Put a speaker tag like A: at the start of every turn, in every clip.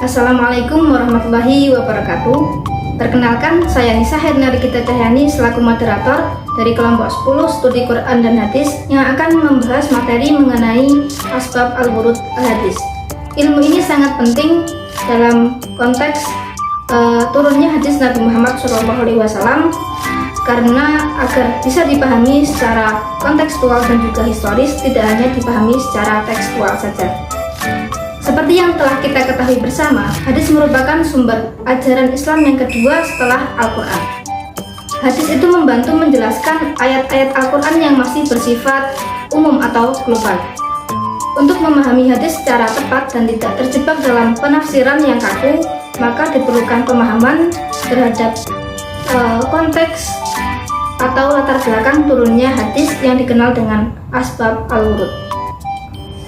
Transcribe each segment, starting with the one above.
A: Assalamualaikum warahmatullahi wabarakatuh. Perkenalkan, saya Nisa Hernarikita Cahyani selaku moderator dari kelompok 10 studi Quran dan Hadis yang akan membahas materi mengenai asbab al-wurud al-hadis. Ilmu ini sangat penting dalam konteks turunnya hadis Nabi Muhammad SAW karena agar bisa dipahami secara kontekstual dan juga historis, tidak hanya dipahami secara tekstual saja. Seperti yang telah kita ketahui bersama, hadis merupakan sumber ajaran Islam yang kedua setelah Al-Quran. Hadis itu membantu menjelaskan ayat-ayat Al-Quran yang masih bersifat umum atau global. Untuk memahami hadis secara tepat dan tidak terjebak dalam penafsiran yang kaku, maka diperlukan pemahaman terhadap konteks atau latar belakang turunnya hadis yang dikenal dengan asbab al-wurud.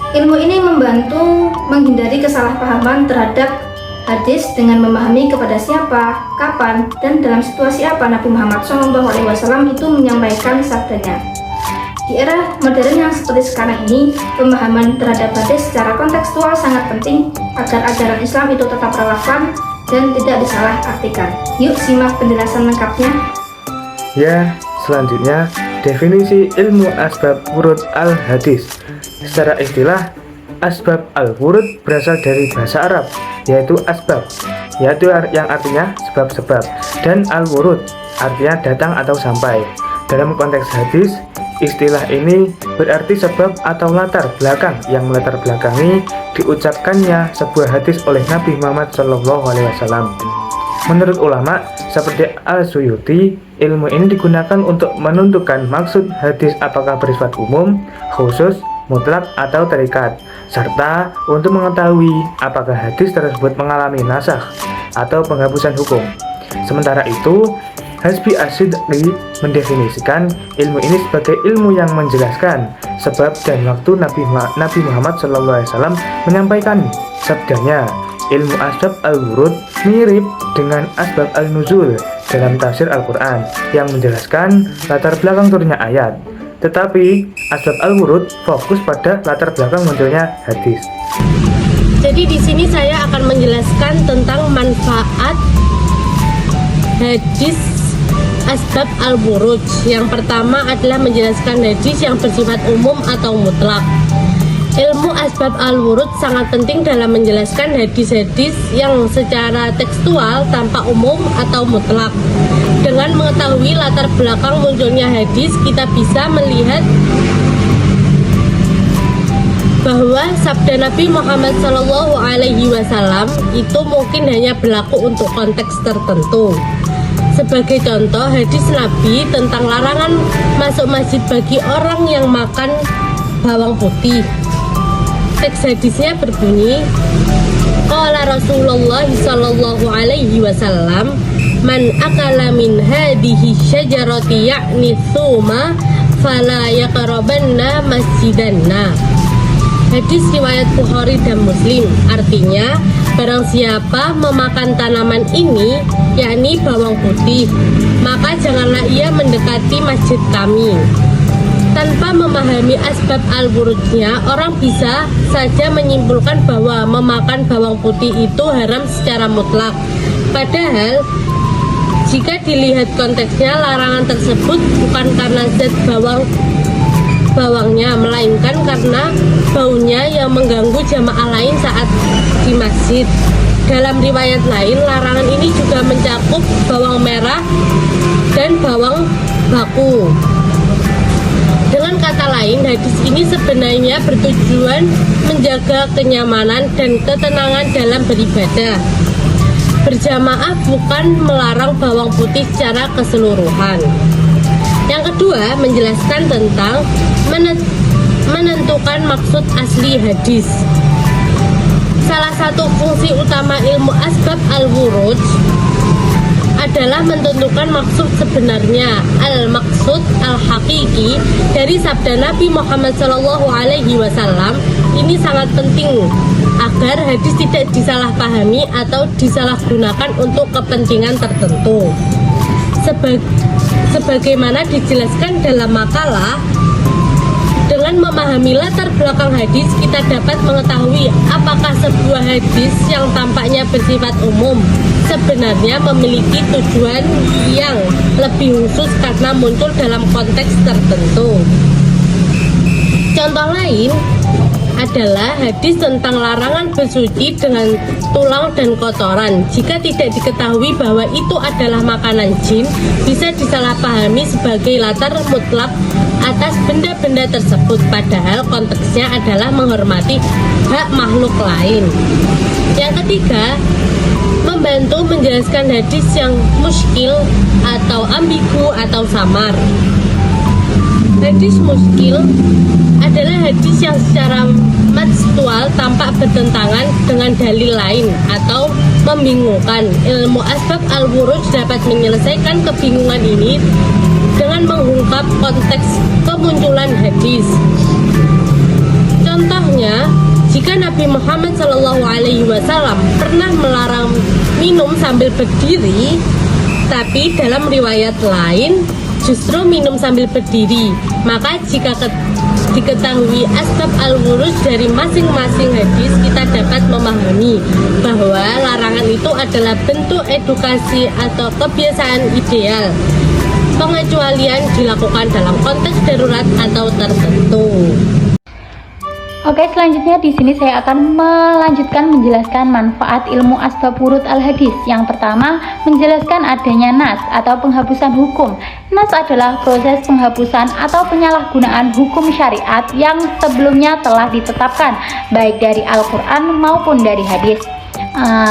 A: Ilmu ini membantu menghindari kesalahpahaman terhadap hadis dengan memahami kepada siapa, kapan, dan dalam situasi apa Nabi Muhammad SAW itu menyampaikan sabdanya. Di era modern yang seperti sekarang ini, pemahaman terhadap hadis secara kontekstual sangat penting agar ajaran Islam itu tetap relevan dan tidak disalahartikan. Yuk simak penjelasan lengkapnya.
B: Ya, selanjutnya definisi ilmu asbab wurud al-hadis. Secara istilah, asbab al-wurud berasal dari bahasa Arab, yaitu asbab, yaitu yang artinya sebab-sebab, dan al-wurud artinya datang atau sampai. Dalam konteks hadis, istilah ini berarti sebab atau latar belakang yang melatar belakangi diucapkannya sebuah hadis oleh Nabi Muhammad SAW. Menurut ulama seperti Al-Suyuti, ilmu ini digunakan untuk menentukan maksud hadis apakah bersifat umum, khusus, mutlak atau terikat, serta untuk mengetahui apakah hadis tersebut mengalami nasakh atau penghapusan hukum. Sementara itu, Hasbi As-Sidqi mendefinisikan ilmu ini sebagai ilmu yang menjelaskan sebab dan waktu Nabi Muhammad SAW menyampaikan sabdanya. Ilmu asbab al-wurud mirip dengan asbab al-nuzul dalam tafsir Al-Quran yang menjelaskan latar belakang turunnya ayat. Tetapi asbab al-wurud fokus pada latar belakang munculnya hadis.
C: Jadi di sini saya akan menjelaskan tentang manfaat hadis asbab al-wurud. Yang pertama adalah menjelaskan hadis yang bersifat umum atau mutlak. Ilmu asbab al-wurud sangat penting dalam menjelaskan hadis-hadis yang secara tekstual tanpa umum atau mutlak. Dengan mengetahui latar belakang munculnya hadis, kita bisa melihat bahwa sabda Nabi Muhammad SAW itu mungkin hanya berlaku untuk konteks tertentu. Sebagai contoh, hadis Nabi tentang larangan masuk masjid bagi orang yang makan bawang putih. Teks hadisnya berbunyi, qala Rasulullah sallallahu alaihi wasallam, man akala min hadhihi syajarati ya'ni thuma fala yaqrabanna masjidanna. Hadis riwayat Bukhari dan Muslim, artinya barang siapa memakan tanaman ini, yakni bawang putih, maka janganlah ia mendekati masjid kami. Tanpa memahami asbab al-wurudnya, orang bisa saja menyimpulkan bahwa memakan bawang putih itu haram secara mutlak. Padahal, jika dilihat konteksnya, larangan tersebut bukan karena zat bawangnya, melainkan karena baunya yang mengganggu jamaah lain saat di masjid. Dalam riwayat lain, larangan ini juga mencakup bawang merah dan bawang baku. Dengan kata lain, hadis ini sebenarnya bertujuan menjaga kenyamanan dan ketenangan dalam beribadah. Berjamaah bukan melarang bawang putih secara keseluruhan. Yang kedua, menjelaskan tentang menentukan maksud asli hadis. Salah satu fungsi utama ilmu asbab al-wurud adalah menentukan maksud sebenarnya, al-maksud al-hakiki dari sabda Nabi Muhammad SAW. Ini sangat penting agar hadis tidak disalahpahami atau disalahgunakan untuk kepentingan tertentu. Sebagaimana dijelaskan dalam makalah, dengan Dengan memahami latar belakang hadis, kita dapat mengetahui apakah sebuah hadis yang tampaknya bersifat umum sebenarnya memiliki tujuan yang lebih khusus karena muncul dalam konteks tertentu. Contoh lain adalah hadis tentang larangan bersuci dengan tulang dan kotoran. Jika tidak diketahui bahwa itu adalah makanan jin, bisa disalahpahami sebagai latar mutlak atas benda-benda tersebut, padahal konteksnya adalah menghormati hak makhluk lain. Yang ketiga, membantu menjelaskan hadis yang muskil atau ambigu atau samar. Hadis muskil adalah hadis yang secara tekstual tampak bertentangan dengan dalil lain atau membingungkan. Ilmu asbab al-wuruj dapat menyelesaikan kebingungan ini dengan mengungkap konteks kemunculan hadis. Contohnya, jika Nabi Muhammad SAW pernah melarang minum sambil berdiri, tapi dalam riwayat lain justru minum sambil berdiri, maka jika diketahui asbab al-wuruj dari masing-masing hadis, kita dapat memahami bahwa larangan itu adalah bentuk edukasi atau kebiasaan ideal. Pengecualian dilakukan dalam konteks darurat atau tertentu.
D: Oke, selanjutnya di sini saya akan melanjutkan menjelaskan manfaat ilmu asbab wurud al-hadis. Yang pertama, menjelaskan adanya nas atau penghapusan hukum. Nas adalah proses penghapusan atau penyalahgunaan hukum syariat yang sebelumnya telah ditetapkan, baik dari Al-Quran maupun dari hadis.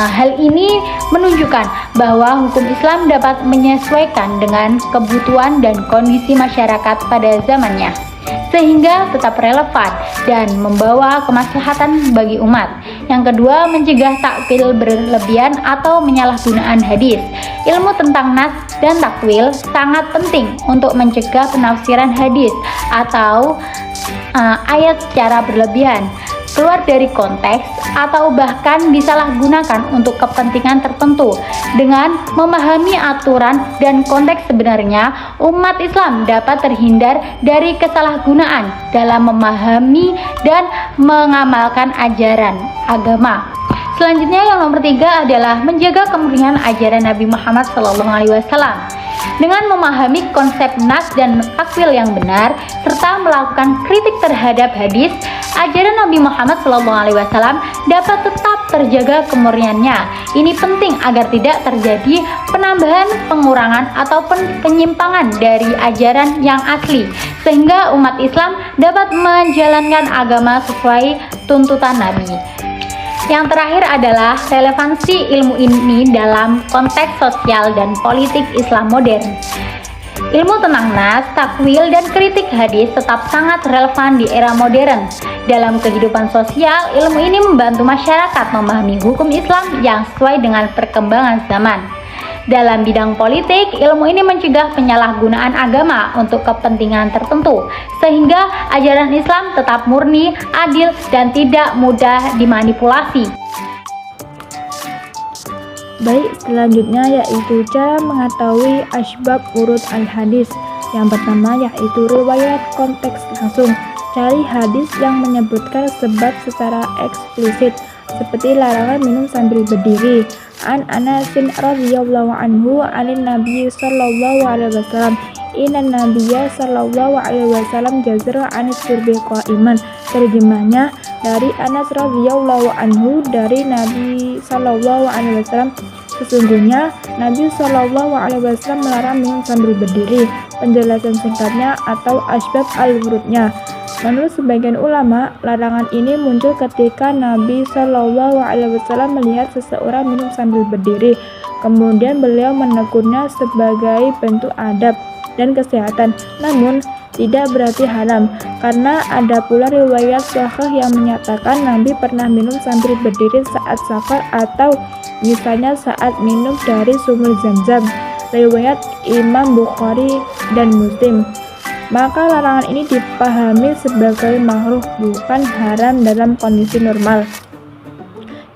D: Hal ini menunjukkan bahwa hukum Islam dapat menyesuaikan dengan kebutuhan dan kondisi masyarakat pada zamannya, sehingga tetap relevan dan membawa kemaslahatan bagi umat. Yang kedua, mencegah takwil berlebihan atau penyalahgunaan hadis. Ilmu tentang nas dan takwil sangat penting untuk mencegah penafsiran hadis atau ayat secara berlebihan, keluar dari konteks, atau bahkan disalahgunakan untuk kepentingan tertentu. Dengan memahami aturan dan konteks sebenarnya, umat Islam dapat terhindar dari kesalahgunaan dalam memahami dan mengamalkan ajaran agama. Selanjutnya, yang nomor 3 adalah menjaga kemurnian ajaran Nabi Muhammad SAW. Dengan memahami konsep nas dan takwil yang benar serta melakukan kritik terhadap hadis, ajaran Nabi Muhammad SAW dapat tetap terjaga kemurniannya. Ini penting agar tidak terjadi penambahan, pengurangan, ataupun penyimpangan dari ajaran yang asli, sehingga umat Islam dapat menjalankan agama sesuai tuntutan Nabi. Yang terakhir adalah relevansi ilmu ini dalam konteks sosial dan politik Islam modern. Ilmu tentang nas, takwil, dan kritik hadis tetap sangat relevan di era modern. Dalam kehidupan sosial, ilmu ini membantu masyarakat memahami hukum Islam yang sesuai dengan perkembangan zaman. Dalam bidang politik, ilmu ini mencegah penyalahgunaan agama untuk kepentingan tertentu, sehingga ajaran Islam tetap murni, adil, dan tidak mudah dimanipulasi.
E: Baik, selanjutnya yaitu cara mengetahui asbab wurud al-hadis. Yang pertama yaitu riwayat konteks langsung. Cari hadis yang menyebutkan sebab secara eksplisit, seperti larangan minum sambil berdiri. An Anasin radhiyallahu anhu anin Nabi sallallahu alaihi wasallam inna Nabiyya sallallahu alaihi wasallam jazara anis surbi qaiman. Terjemahnya, dari Anas radhiyallahu anhu dari Nabi sallallahu alaihi wasallam, sesungguhnya Nabi sallallahu alaihi wasallam melarang minum sambil berdiri. Penjelasan singkatnya atau asbab al-wurudnya. Menurut sebagian ulama, larangan ini muncul ketika Nabi Shallallahu Alaihi Wasallam melihat seseorang minum sambil berdiri. Kemudian beliau menegurnya sebagai bentuk adab dan kesehatan. Namun, tidak berarti haram, karena ada pula riwayat sahih yang menyatakan Nabi pernah minum sambil berdiri saat safar atau misalnya saat minum dari sumur Zam-Zam. Riwayat Imam Bukhari dan Muslim. Maka larangan ini dipahami sebagai makruh, bukan haram dalam kondisi normal.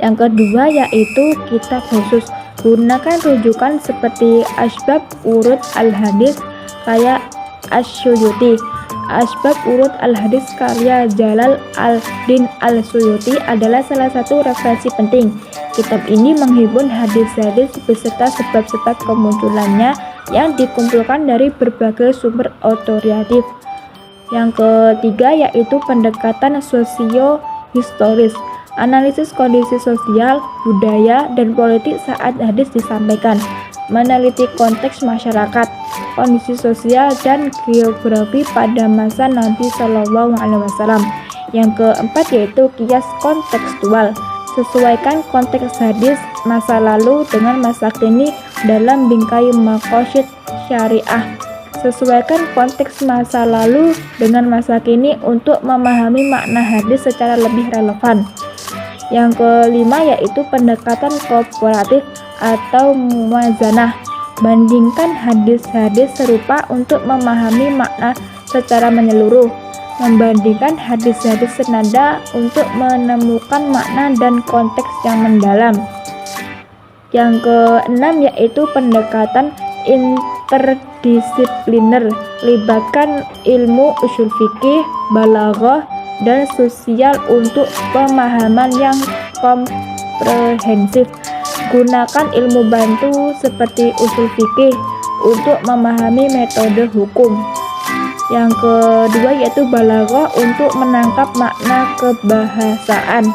E: Yang kedua yaitu kitab khusus. Gunakan rujukan seperti asbab wurud al-hadis kayak Asy-Syuyuti. Asbab Urud Al-Hadis karya Jalal Al-Din Al-Suyuti adalah salah satu referensi penting. Kitab ini menghimpun hadis-hadis beserta sebab-sebab kemunculannya yang dikumpulkan dari berbagai sumber otoritatif. Yang ketiga yaitu pendekatan sosio-historis, analisis kondisi sosial, budaya, dan politik saat hadis disampaikan, meneliti konteks masyarakat, kondisi sosial, dan geografi pada masa Nabi Shallallahu Alaihi Wasallam. Yang keempat yaitu kias kontekstual, sesuaikan konteks hadis masa lalu dengan masa kini dalam bingkai maqasid syariah. Sesuaikan konteks masa lalu dengan masa kini untuk memahami makna hadis secara lebih relevan. Yang kelima yaitu pendekatan komparatif atau muwazanah, bandingkan hadis-hadis serupa untuk memahami makna secara menyeluruh, membandingkan hadis-hadis senada untuk menemukan makna dan konteks yang mendalam. Yang keenam yaitu pendekatan interdisipliner, libatkan ilmu usul fikih, balaghah, dan sosial untuk pemahaman yang komprehensif. Gunakan ilmu bantu seperti usul fikih untuk memahami metode hukum. Yang kedua yaitu balaghah untuk menangkap makna kebahasaan.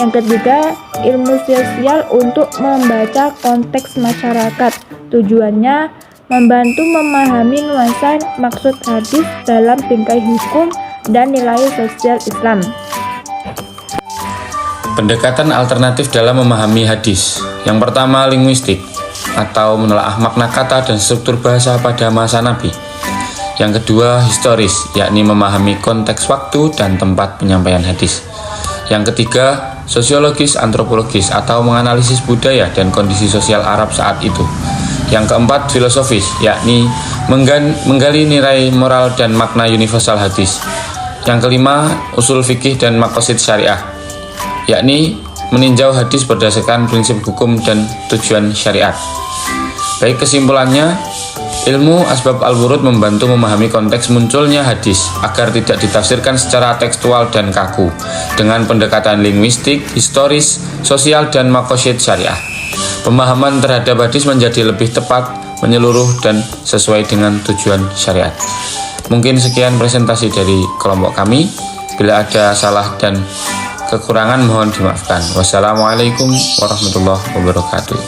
E: Yang ketiga, ilmu sosial untuk membaca konteks masyarakat. Tujuannya membantu memahami nuansa maksud hadis dalam bingkai hukum dan nilai sosial Islam.
F: Pendekatan alternatif dalam memahami hadis. Yang pertama, linguistik atau menelaah makna kata dan struktur bahasa pada masa Nabi. Yang kedua, historis, yakni memahami konteks waktu dan tempat penyampaian hadis. Yang ketiga, sosiologis antropologis atau menganalisis budaya dan kondisi sosial Arab saat itu. Yang keempat, filosofis, yakni menggali nilai moral dan makna universal hadis. Yang kelima, usul fikih dan maqasid syariah, yakni meninjau hadis berdasarkan prinsip hukum dan tujuan syariat. Baik, kesimpulannya, ilmu asbab al-wurud membantu memahami konteks munculnya hadis agar tidak ditafsirkan secara tekstual dan kaku dengan pendekatan linguistik, historis, sosial, dan maqasid syariah. Pemahaman terhadap hadis menjadi lebih tepat, menyeluruh, dan sesuai dengan tujuan syariat. Mungkin sekian presentasi dari kelompok kami. Bila ada salah dan kekurangan mohon dimaafkan. Wassalamualaikum warahmatullahi wabarakatuh.